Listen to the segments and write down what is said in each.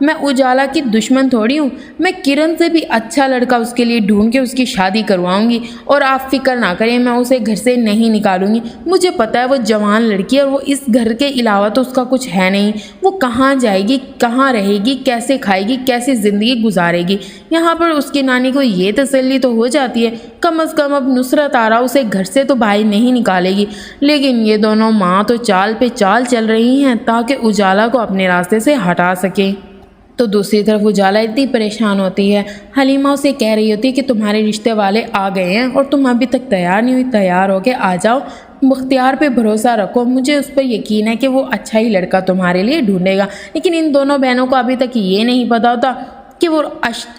میں اجالا کی دشمن تھوڑی ہوں، میں کرن سے بھی اچھا لڑکا اس کے لیے ڈھونڈ کے اس کی شادی کرواؤں گی، اور آپ فکر نہ کریں، میں اسے گھر سے نہیں نکالوں گی۔ مجھے پتہ ہے وہ جوان لڑکی ہے اور وہ اس گھر کے علاوہ تو اس کا کچھ ہے نہیں، وہ کہاں جائے گی، کہاں رہے گی، کیسے کھائے گی، کیسی زندگی گزارے گی۔ یہاں پر اس کی نانی کو یہ تسلی تو ہو جاتی ہے کم از کم اب نصرت آرا اسے گھر سے تو باہر نہیں نکالے گی، لیکن یہ دونوں ماں تو چال پہ چال چل رہی ہیں تاکہ اجالا کو اپنے راستے سے ہٹا سکیں۔ تو دوسری طرف اجالا اتنی پریشان ہوتی ہے، حلیمہ اسے کہہ رہی ہوتی ہے کہ تمہارے رشتے والے آ گئے ہیں اور تم ابھی تک تیار نہیں ہوئی، تیار ہو کے آ جاؤ، بختیار پہ بھروسہ رکھو، مجھے اس پر یقین ہے کہ وہ اچھا ہی لڑکا تمہارے لیے ڈھونڈے گا۔ لیکن ان دونوں بہنوں کو ابھی تک یہ نہیں پتا ہوتا کہ وہ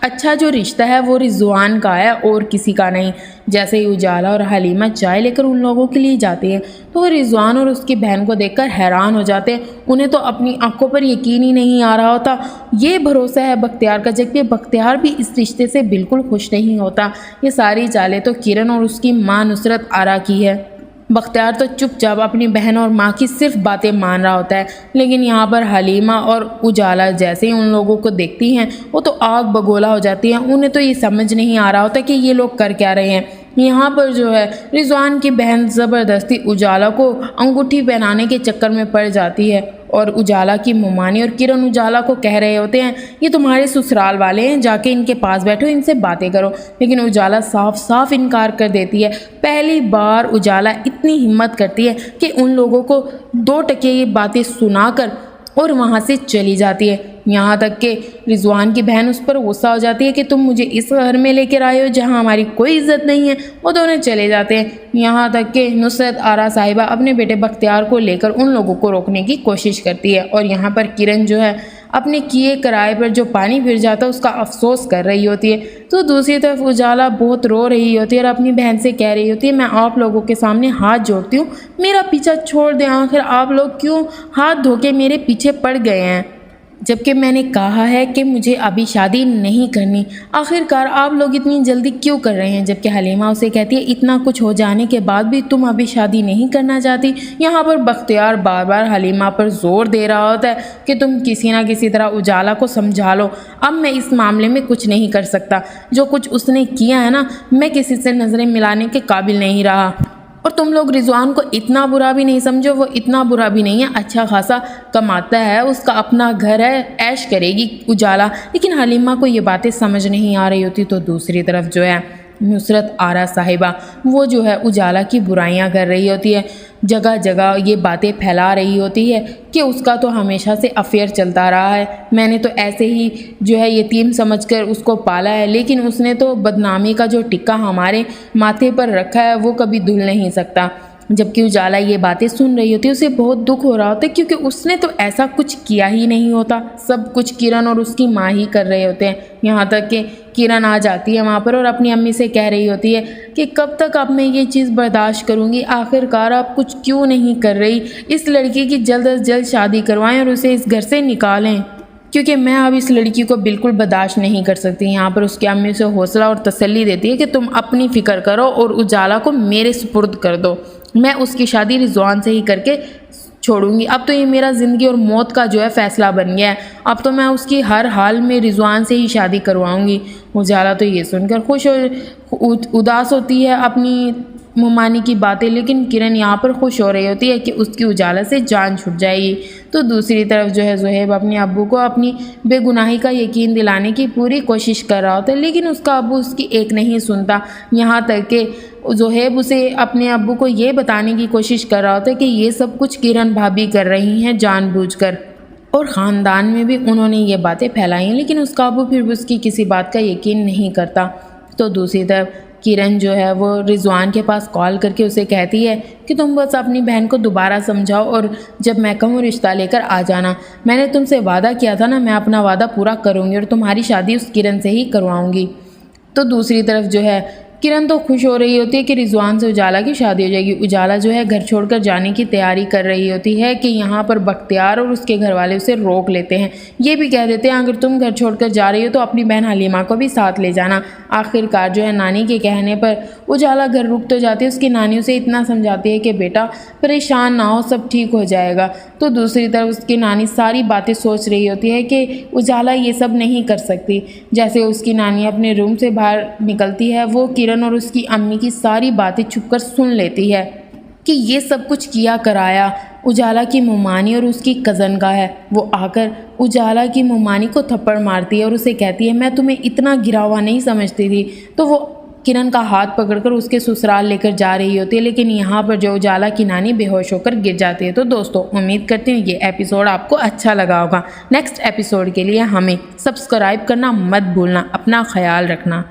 اچھا جو رشتہ ہے وہ رضوان کا ہے اور کسی کا نہیں۔ جیسے ہی اجالا اور حلیمہ چائے لے کر ان لوگوں کے لیے جاتے ہیں تو وہ رضوان اور اس کی بہن کو دیکھ کر حیران ہو جاتے ہیں، انہیں تو اپنی آنکھوں پر یقین ہی نہیں آ رہا ہوتا۔ یہ بھروسہ ہے بختیار کا، جبکہ بختیار بھی اس رشتے سے بالکل خوش نہیں ہوتا۔ یہ ساری چالیں تو کرن اور اس کی ماں نصرت آرا کی ہے۔ بختیار تو چپ چاپ اپنی بہن اور ماں کی صرف باتیں مان رہا ہوتا ہے، لیکن یہاں پر حلیمہ اور اجالا جیسے ہی ان لوگوں کو دیکھتی ہیں وہ تو آگ بگولا ہو جاتی ہیں، انہیں تو یہ سمجھ نہیں آ رہا ہوتا کہ یہ لوگ کر کیا رہے ہیں۔ یہاں پر جو ہے رضوان کی بہن زبردستی اجالا کو انگوٹھی پہنانے کے چکر میں پڑ جاتی ہے، اور اجالا کی ممانی اور کرن اجالا کو کہہ رہے ہوتے ہیں یہ تمہارے سسرال والے ہیں، جا کے ان کے پاس بیٹھو، ان سے باتیں کرو، لیکن اجالا صاف صاف انکار کر دیتی ہے۔ پہلی بار اجالا اتنی ہمت کرتی ہے کہ ان لوگوں کو 2 ٹکے یہ باتیں سنا کر اور وہاں سے چلی جاتی ہے، یہاں تک کہ رضوان کی بہن اس پر غصہ ہو جاتی ہے کہ تم مجھے اس گھر میں لے کر آئے ہو جہاں ہماری کوئی عزت نہیں ہے۔ وہ دونوں چلے جاتے ہیں، یہاں تک کہ نصرت آرا صاحبہ اپنے بیٹے بختیار کو لے کر ان لوگوں کو روکنے کی کوشش کرتی ہے، اور یہاں پر کرن جو ہے اپنے کیے کرائے پر جو پانی پھر جاتا ہے اس کا افسوس کر رہی ہوتی ہے۔ تو دوسری طرف اجالا بہت رو رہی ہوتی ہے اور اپنی بہن سے کہہ رہی ہوتی ہے میں آپ لوگوں کے سامنے ہاتھ جوڑتی ہوں، میرا پیچھا چھوڑ دیں، آخر آپ لوگ کیوں ہاتھ دھو کے میرے پیچھے پڑ گئے ہیں، جبکہ میں نے کہا ہے کہ مجھے ابھی شادی نہیں کرنی، آخرکار آپ لوگ اتنی جلدی کیوں کر رہے ہیں؟ جبکہ حلیمہ اسے کہتی ہے اتنا کچھ ہو جانے کے بعد بھی تم ابھی شادی نہیں کرنا چاہتی۔ یہاں پر بختیار بار بار حلیمہ پر زور دے رہا ہوتا ہے کہ تم کسی نہ کسی طرح اجالا کو سمجھا لو، اب میں اس معاملے میں کچھ نہیں کر سکتا، جو کچھ اس نے کیا ہے نا، میں کسی سے نظریں ملانے کے قابل نہیں رہا، اور تم لوگ رضوان کو اتنا برا بھی نہیں سمجھو، وہ اتنا برا بھی نہیں ہے، اچھا خاصا کماتا ہے، اس کا اپنا گھر ہے، عیش کرے گی اجالا۔ لیکن حلیمہ کو یہ باتیں سمجھ نہیں آ رہی ہوتی۔ تو دوسری طرف جو ہے نصرت آرا صاحبہ وہ جو ہے اجالا کی برائیاں کر رہی ہوتی ہے، جگہ جگہ یہ باتیں پھیلا رہی ہوتی ہے کہ اس کا تو ہمیشہ سے افیئر چلتا رہا ہے، میں نے تو ایسے ہی جو ہے یتیم سمجھ کر اس کو پالا ہے، لیکن اس نے تو بدنامی کا جو ٹکا ہمارے ماتھے پر رکھا ہے وہ کبھی دھل نہیں سکتا۔ جبکہ اجالا یہ باتیں سن رہی ہوتی ہے، اسے بہت دکھ ہو رہا ہوتا ہے کیونکہ اس نے تو ایسا کچھ کیا ہی نہیں ہوتا، سب کچھ کرن اور اس کی ماں ہی کر رہے ہوتے ہیں۔ یہاں تک کہ کرن آ جاتی ہے وہاں پر اور اپنی امی سے کہہ رہی ہوتی ہے کہ کب تک اب میں یہ چیز برداشت کروں گی، آخرکار آپ کچھ کیوں نہیں کر رہی، اس لڑکی کی جلد از جلد شادی کروائیں اور اسے اس گھر سے نکالیں، کیونکہ میں اب اس لڑکی کو بالکل برداشت نہیں کر سکتی۔ یہاں پر اس کی امی اسے حوصلہ اور تسلی دیتی ہے کہ تم اپنی فکر کرو اور اجالا کو میرے سپرد کر دو، میں اس کی شادی رضوان سے ہی کر کے چھوڑوں گی، اب تو یہ میرا زندگی اور موت کا جو ہے فیصلہ بن گیا ہے، اب تو میں اس کی ہر حال میں رضوان سے ہی شادی کرواؤں گی۔ اجالا تو یہ سن کر خوش اور اداس ہوتی ہے اپنی ممانی کی باتیں، لیکن کرن یہاں پر خوش ہو رہی ہوتی ہے کہ اس کی اجالا سے جان چھٹ جائے گی۔ تو دوسری طرف جو ہے زہیب اپنے ابو کو اپنی بے گناہی کا یقین دلانے کی پوری کوشش کر رہا ہوتا ہے، لیکن اس کا ابو اس کی ایک نہیں سنتا، یہاں تک کہ زہیب اسے اپنے ابو کو یہ بتانے کی کوشش کر رہا ہوتا ہے کہ یہ سب کچھ کرن بھابھی کر رہی ہیں جان بوجھ کر، اور خاندان میں بھی انہوں نے یہ باتیں پھیلائی ہیں، لیکن اس کا ابو پھر بھی اس کی کسی بات کا یقین نہیں کرتا۔ تو دوسری طرف کرن جو ہے وہ رضوان کے پاس کال کر کے اسے کہتی ہے کہ تم بس اپنی بہن کو دوبارہ سمجھاؤ اور جب میں کہوں رشتہ لے کر آ جانا، میں نے تم سے وعدہ کیا تھا نا، میں اپنا وعدہ پورا کروں گی اور تمہاری شادی اس کرن سے ہی کرواؤں گی۔ تو دوسری طرف جو ہے کرن تو خوش ہو رہی ہوتی ہے کہ رضوان سے اجالا کی شادی ہو جائے گی۔ اجالا جو ہے گھر چھوڑ کر جانے کی تیاری کر رہی ہوتی ہے کہ یہاں پر بختیار اور اس کے گھر والے اسے روک لیتے ہیں، یہ بھی کہہ دیتے ہیں اگر تم گھر چھوڑ کر جا رہی ہو تو اپنی بہن حلیمہ کو بھی ساتھ لے جانا۔ آخر کار جو ہے نانی کے کہنے پر اجالا گھر رک تو جاتی ہے، اس کی نانی اسے اتنا سمجھاتی ہے کہ بیٹا پریشان نہ ہو، سب ٹھیک ہو جائے گا۔ تو دوسری طرف اس کی نانی ساری باتیں سوچ رہی ہوتی ہے کہ اجالا یہ سب نہیں کر سکتی۔ جیسے اس کی نانی اپنے روم سے باہر نکلتی ہے، وہ کرن اور اس کی امی کی ساری باتیں چھپ کر سن لیتی ہے کہ یہ سب کچھ کیا کرایا اجالا کی ممانی اور اس کی کزن کا ہے۔ وہ آ کر اجالا کی ممانی کو تھپڑ مارتی ہے اور اسے کہتی ہے میں تمہیں اتنا گرا ہوا نہیں سمجھتی تھی۔ تو وہ کرن کا ہاتھ پکڑ کر اس کے سسرال لے کر جا رہی ہوتی ہے، لیکن یہاں پر جو اجالا کی نانی بے ہوش ہو کر گر جاتی ہے۔ تو دوستو امید کرتی ہوں یہ ایپیسوڈ آپ کو اچھا لگا ہوگا۔ نیکسٹ ایپیسوڈ کے لیے ہمیں سبسکرائب کرنا مت بھولنا، اپنا خیال رکھنا۔